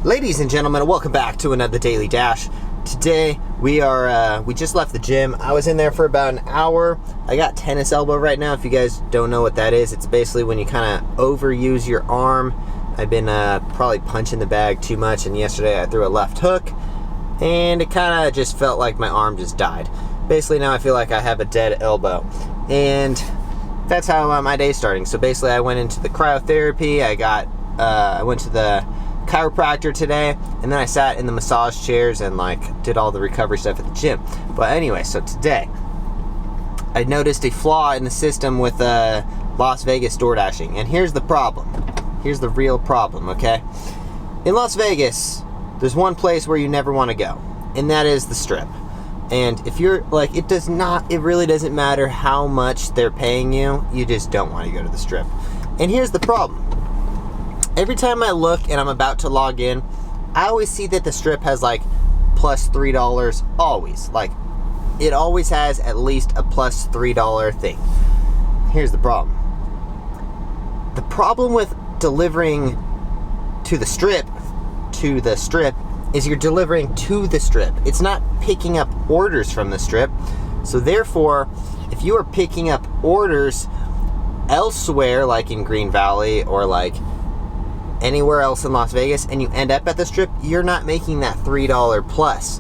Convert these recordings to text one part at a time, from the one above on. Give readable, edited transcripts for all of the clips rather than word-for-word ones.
Ladies and gentlemen, welcome back to another Daily Dash. Today we just left the gym. I was in there for about an hour. I got tennis elbow right now. If you guys don't know what that is, it's basically when you kind of overuse your arm. I've been probably punching the bag too much, and yesterday I threw a left hook and it kind of just felt like my arm just died. Basically now I feel like I have a dead elbow, and that's how my day's starting. So basically I went into the cryotherapy. I went to the chiropractor today, and then I sat in the massage chairs and did all the recovery stuff at the gym. But anyway, so today I noticed a flaw in the system with Las Vegas Doordashing, and here's the problem. Here's the real problem, okay? In Las Vegas, there's one place where you never want to go, and that is the Strip. And if you're it really doesn't matter how much they're paying you, you just don't want to go to the Strip. And here's the problem. Every time I look and I'm about to log in, I always see that the Strip has plus $3, always. It always has at least a plus $3 thing. Here's the problem. The problem with delivering to the Strip is you're delivering to the Strip. It's not picking up orders from the Strip. So therefore, if you are picking up orders elsewhere, like in Green Valley or anywhere else in Las Vegas, and you end up at the Strip, you're not making that $3 plus,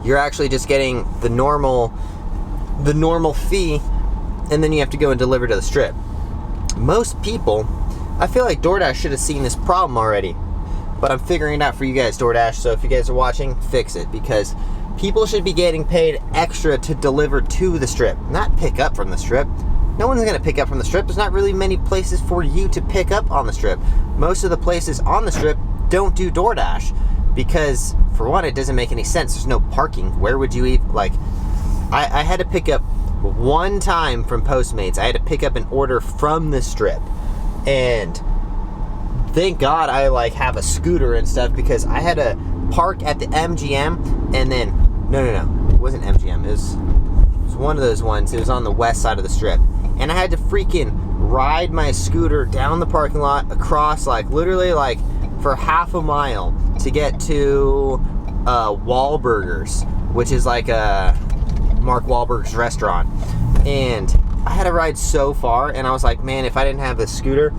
You're actually just getting the normal fee, and then you have to go and deliver to the Strip. Most people, I feel like Doordash should have seen this problem already, but I'm figuring it out for you guys, Doordash. So if you guys are watching, fix it, because people should be getting paid extra to deliver to the Strip, not pick up from the Strip. No one's going to pick up from the Strip. There's not really many places for you to pick up on the Strip. Most of the places on the Strip don't do Doordash because, for one, it doesn't make any sense. There's no parking. Where would you even, I had to pick up one time from Postmates. I had to pick up an order from the Strip. And thank God I have a scooter and stuff, because I had to park at the MGM and then, no, it wasn't MGM. It was one of those ones. It was on the west side of the Strip. And I had to freaking ride my scooter down the parking lot across literally for half a mile to get to Wahlburgers, which is a Mark Wahlberg's restaurant. And I had to ride so far, and I was like, man, if I didn't have this scooter,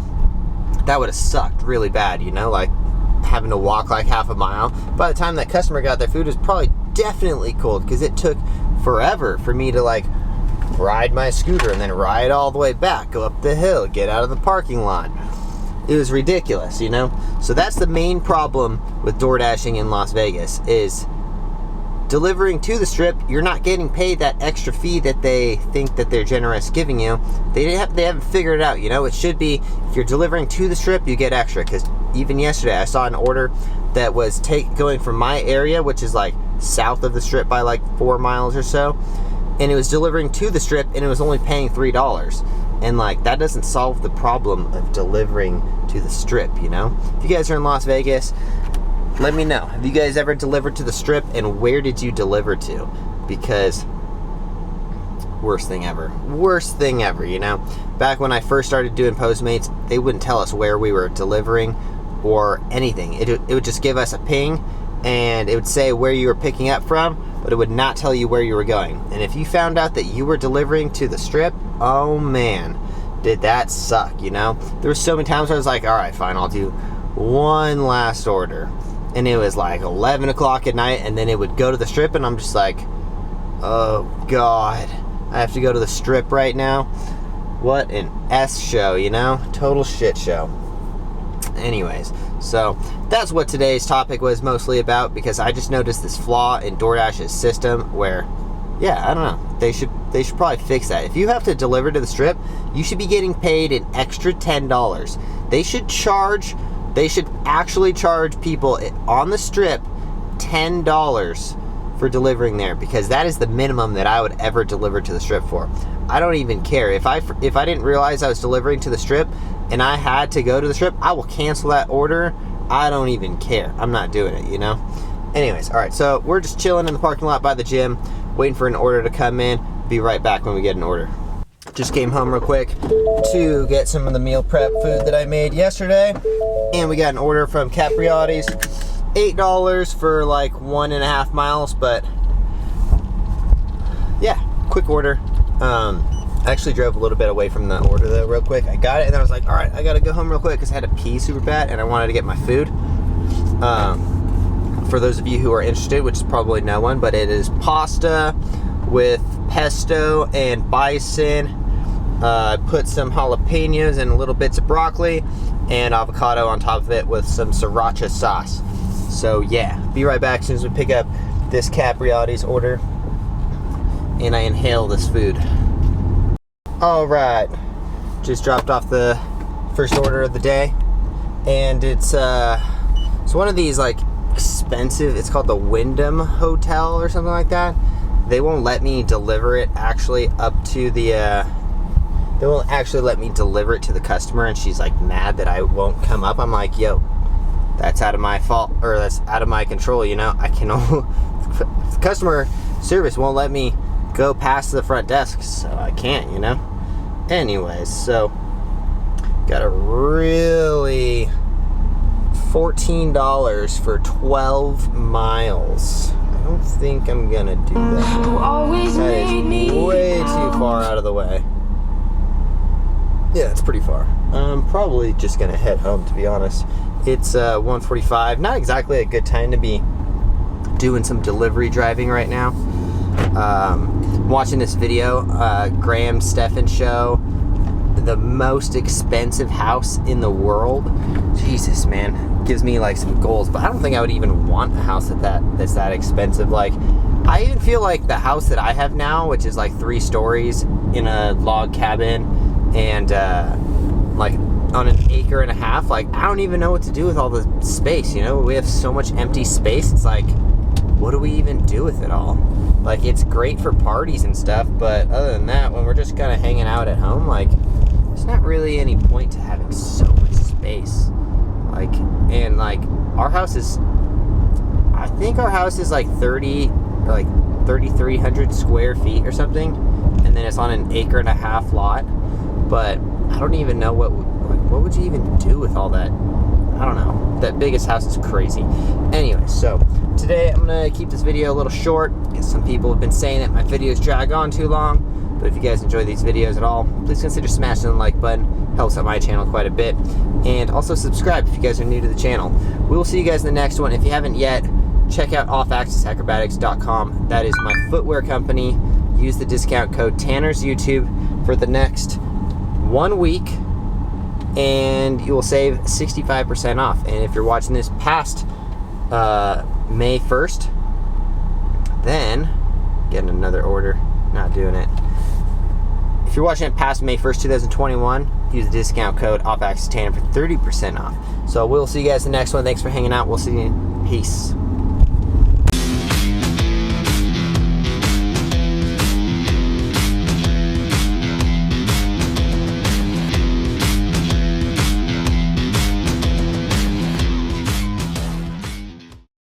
that would have sucked really bad, having to walk half a mile. By the time that customer got their food, it was probably definitely cold, because it took forever for me to ride my scooter and then ride all the way back, go up the hill, get out of the parking lot. It was ridiculous, So that's the main problem with Doordashing in Las Vegas, is delivering to the Strip. You're not getting paid that extra fee that they think that they're generous giving you. They haven't figured it out, It should be, if you're delivering to the Strip, you get extra. Because even yesterday I saw an order that was going from my area, which is south of the Strip by 4 miles or so, and it was delivering to the Strip, and it was only paying $3. And that doesn't solve the problem of delivering to the Strip, If you guys are in Las Vegas, let me know. Have you guys ever delivered to the Strip, and where did you deliver to? Because worst thing ever, Back when I first started doing Postmates, they wouldn't tell us where we were delivering or anything. It would just give us a ping, and it would say where you were picking up from, but it would not tell you where you were going. And if you found out that you were delivering to the Strip, oh man, did that suck, There were so many times where I was like, all right, fine, I'll do one last order. And it was 11 o'clock at night, and then it would go to the Strip, and I'm just like, oh God, I have to go to the Strip right now? What an S show, Total shit show. Anyways, so that's what today's topic was mostly about, because I just noticed this flaw in Doordash's system where, I don't know, they should probably fix that. If you have to deliver to the Strip, you should be getting paid an extra $10. They should actually charge people on the Strip $10 for delivering there, because that is the minimum that I would ever deliver to the Strip for. I don't even care. If I didn't realize I was delivering to the Strip and I had to go to the Strip, I will cancel that order. I don't even care. I'm not doing it, Anyways, all right, so we're just chilling in the parking lot by the gym, waiting for an order to come in. Be right back when we get an order. Just came home real quick to get some of the meal prep food that I made yesterday. And we got an order from Capriotti's, $8 for like 1.5 miles, but yeah, quick order. I actually drove a little bit away from the order though real quick. I got it and I was like, all right, I gotta go home real quick because I had to pee super bad and I wanted to get my food. For those of you who are interested, which is probably no one, but it is pasta with pesto and bison. I put some jalapenos and little bits of broccoli and avocado on top of it with some sriracha sauce. So yeah, be right back as soon as we pick up this Capriotti's order and I inhale this food. All right, just dropped off the first order of the day, and it's one of these like expensive, it's called the Wyndham Hotel or something like that. They won't let me deliver it actually up to the they won't actually let me deliver it to the customer, and she's like mad that I won't come up. I'm like, yo, that's out of my fault, or that's out of my control, you know. I can only customer service won't let me go past the front desk, so I can't, you know. Anyways, so got a really $14 for 12 miles. I don't think I'm gonna do that. That is way too far out of the way. Yeah, it's pretty far. I'm probably just gonna head home, to be honest. It's 1:45. Not exactly a good time to be doing some delivery driving right now. Watching this video, Graham Stephan show, the most expensive house in the world. Jesus, man, gives me like some goals, but I don't think I would even want a house that's that expensive. Like, I even feel like the house that I have now, which is like 3 stories in a log cabin and like on an 1.5 acres, like I don't even know what to do with all the space, you know. We have so much empty space. It's like, what do we even do with it all? Like, it's great for parties and stuff, but other than that, when we're just kind of hanging out at home, like, there's not really any point to having so much space. Like, and like, our house is, I think our house is like 3,300 square feet or something, and then it's on an 1.5 acre lot, but I don't even know what would you even do with all that? I don't know. That biggest house is crazy. Anyway, so today I'm gonna keep this video a little short because some people have been saying that my videos drag on too long. But if you guys enjoy these videos at all, please consider smashing the like button. Helps out my channel quite a bit. And also subscribe if you guys are new to the channel. We will see you guys in the next one. If you haven't yet, check out offaccessacrobatics.com. That is my footwear company. Use the discount code TannersYouTube for the next 1 week, and you will save 65% off. And if you're watching this past May 1st, then getting another order, not doing it. If you're watching it past May 1st, 2021, use the discount code OffAccessTanner for 30% off. So we'll see you guys in the next one. Thanks for hanging out. We'll see you. Peace.